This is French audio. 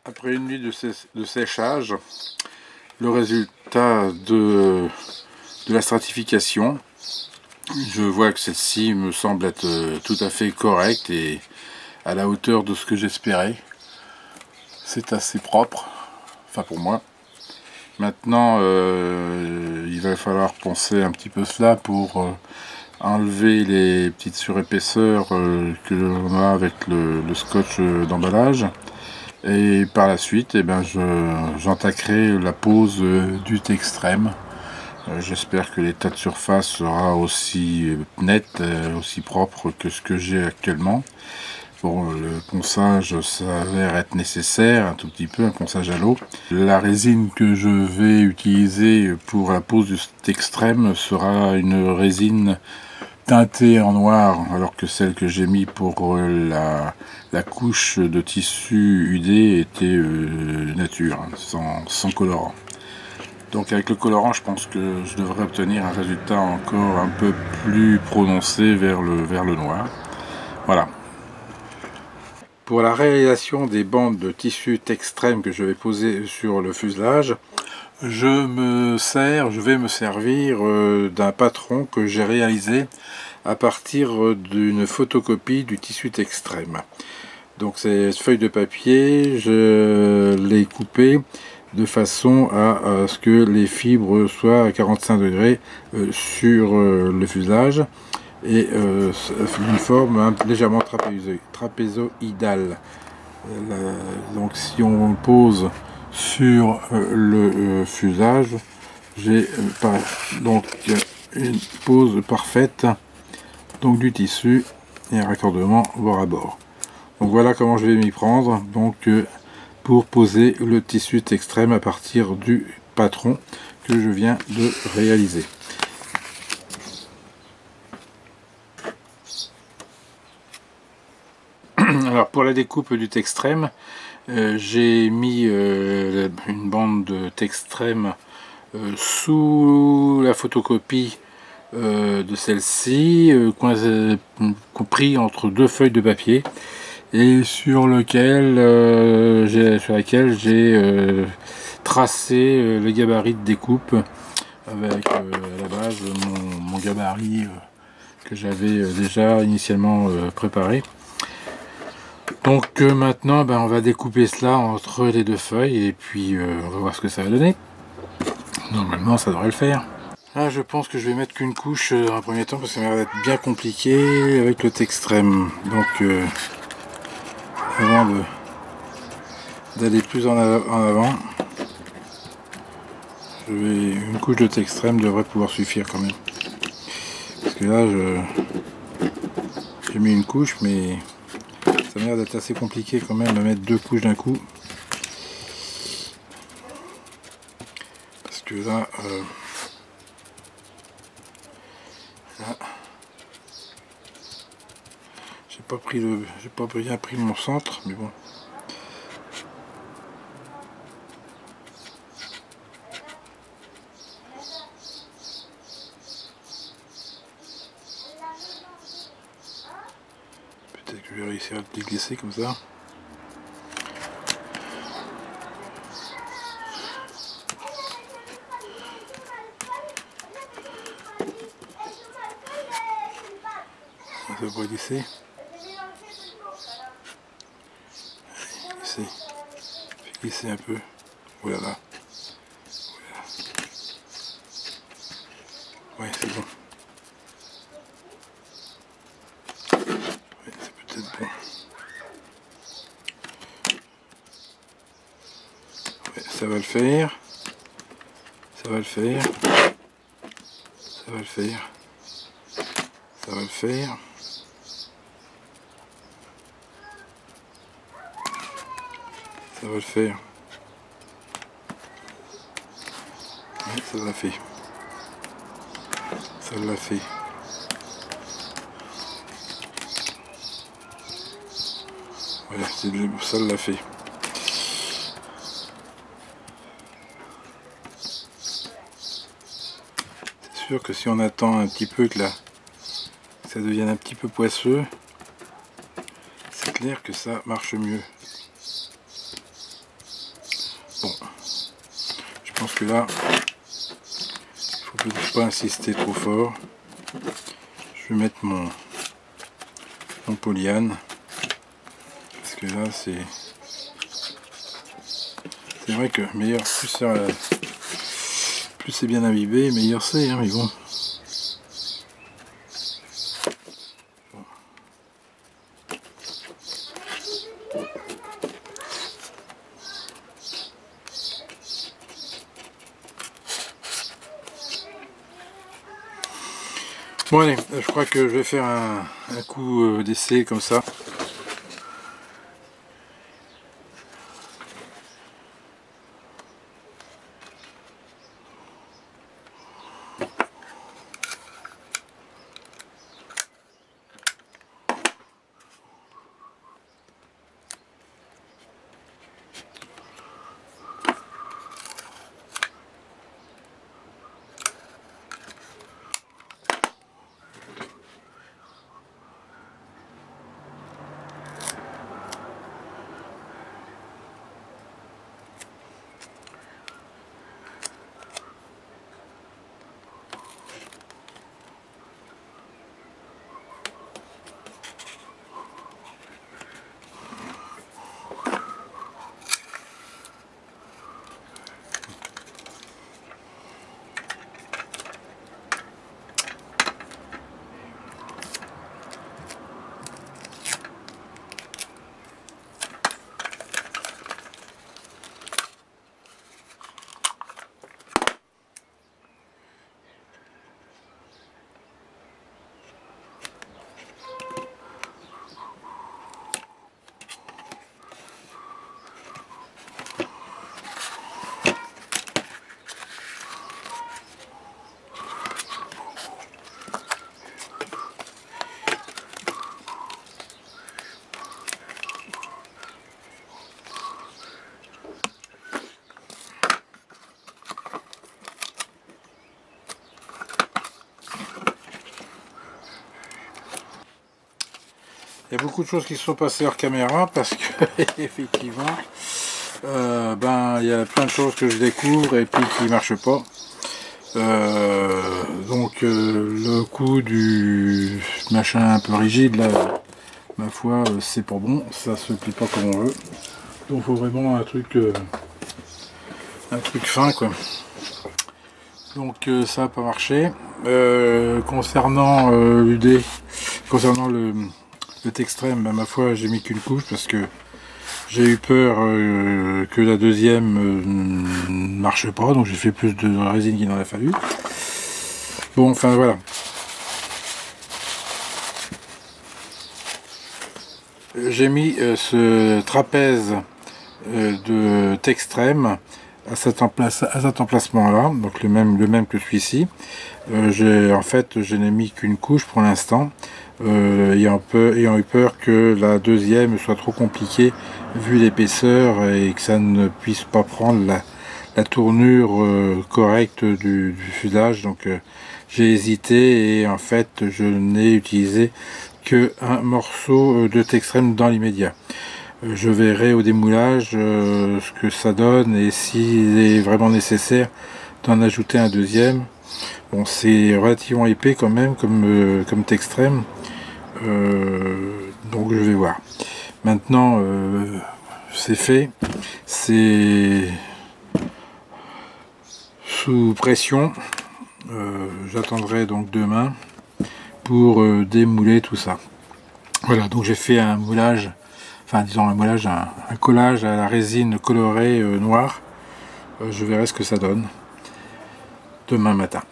Après une nuit de séchage, le résultat de la stratification, je vois que celle-ci me semble être tout à fait correcte et à la hauteur de ce que j'espérais. C'est assez propre, enfin pour moi. Maintenant, il va falloir penser un petit peu cela pour enlever les petites surépaisseurs que l'on a avec le scotch d'emballage. Et par la suite, eh ben, j'entaquerai la pose du Textrem. J'espère que l'état de surface sera aussi net, aussi propre que ce que j'ai actuellement. Bon, le ponçage s'avère être nécessaire, un tout petit peu, un ponçage à l'eau. La résine que je vais utiliser pour la pose du Textrem sera une résine teintée en noir, alors que celle que j'ai mis pour la couche de tissu UD était nature, sans colorant. Donc avec le colorant, je pense que je devrais obtenir un résultat encore un peu plus prononcé vers le noir. Voilà. Pour la réalisation des bandes de tissu Textrem que je vais poser sur le fuselage, je vais me servir d'un patron que j'ai réalisé à partir d'une photocopie du tissu Textrem. Donc cette feuille de papier, je l'ai coupée de façon à ce que les fibres soient à 45 degrés sur le fuselage et d'une forme légèrement trapézoïdale. Donc si on pose sur le fuselage, j'ai donc une pose parfaite donc du tissu et un raccordement bord à bord. Donc voilà comment je vais m'y prendre donc pour poser le tissu Textrem à partir du patron que je viens de réaliser. Alors pour la découpe du Textrem, j'ai mis une bande de Textrem sous la photocopie de celle-ci, compris entre deux feuilles de papier, et sur laquelle j'ai tracé le gabarit de découpe avec à la base mon gabarit que j'avais déjà initialement préparé. Donc maintenant on va découper cela entre les deux feuilles et puis on va voir ce que ça va donner. Normalement ça devrait le faire. Là je pense que je vais mettre qu'une couche dans un premier temps parce que ça va être bien compliqué avec le Textrem. Donc avant d'aller plus en avant, une couche de Textrem devrait pouvoir suffire quand même. Parce que là j'ai mis une couche mais ça m'a l'air d'être assez compliqué quand même à mettre deux couches d'un coup. Parce que là, j'ai pas bien pris mon centre, mais bon. Peut-être que je vais réussir à le déglisser comme ça. Ça va glisser. Fais glisser un peu. Voilà là. Ouais, c'est bon. Ouais, c'est peut-être bon. Ouais, ça va le faire. Ça va le faire. Ça va le faire. Ça va le faire. Ça va le faire. Ouais, ça l'a fait. Ça l'a fait. Voilà, ça l'a fait. C'est sûr que si on attend un petit peu que ça devienne un petit peu poisseux, c'est clair que ça marche mieux. pense que là, il faut peut-être pas insister trop fort. Je vais mettre mon polyane, parce que là c'est vrai que meilleur, plus c'est bien imbibé, meilleur c'est, hein, mais bon. Bon allez, je crois que je vais faire un coup d'essai comme ça. Il y a beaucoup de choses qui se sont passées hors caméra parce que effectivement il y a plein de choses que je découvre et puis qui ne marchent pas. Le coup du machin un peu rigide là, ma foi c'est pas bon, ça se plie pas comme on veut. Donc il faut vraiment un truc fin quoi. Donc ça n'a pas marché. Concernant l'UD, concernant le Textrem, ma foi j'ai mis qu'une couche parce que j'ai eu peur que la deuxième ne marche pas, donc j'ai fait plus de résine qu'il en a fallu. Bon, enfin voilà. J'ai mis ce trapèze de Textrem à cet emplacement là, donc le même que celui-ci. Je n'ai mis qu'une couche pour l'instant, ayant eu peur que la deuxième soit trop compliquée vu l'épaisseur et que ça ne puisse pas prendre la tournure correcte du fuselage. Donc j'ai hésité et en fait je n'ai utilisé que un morceau de Textrem dans l'immédiat. Je verrai au démoulage ce que ça donne et s'il est vraiment nécessaire d'en ajouter un deuxième. Bon, c'est relativement épais quand même comme Textrem, donc je vais voir. Maintenant c'est fait, c'est sous pression. J'attendrai donc demain pour démouler tout ça. Voilà, donc j'ai fait un moulage, enfin disons un moulage, un collage à la résine colorée noire. Je verrai ce que ça donne demain matin.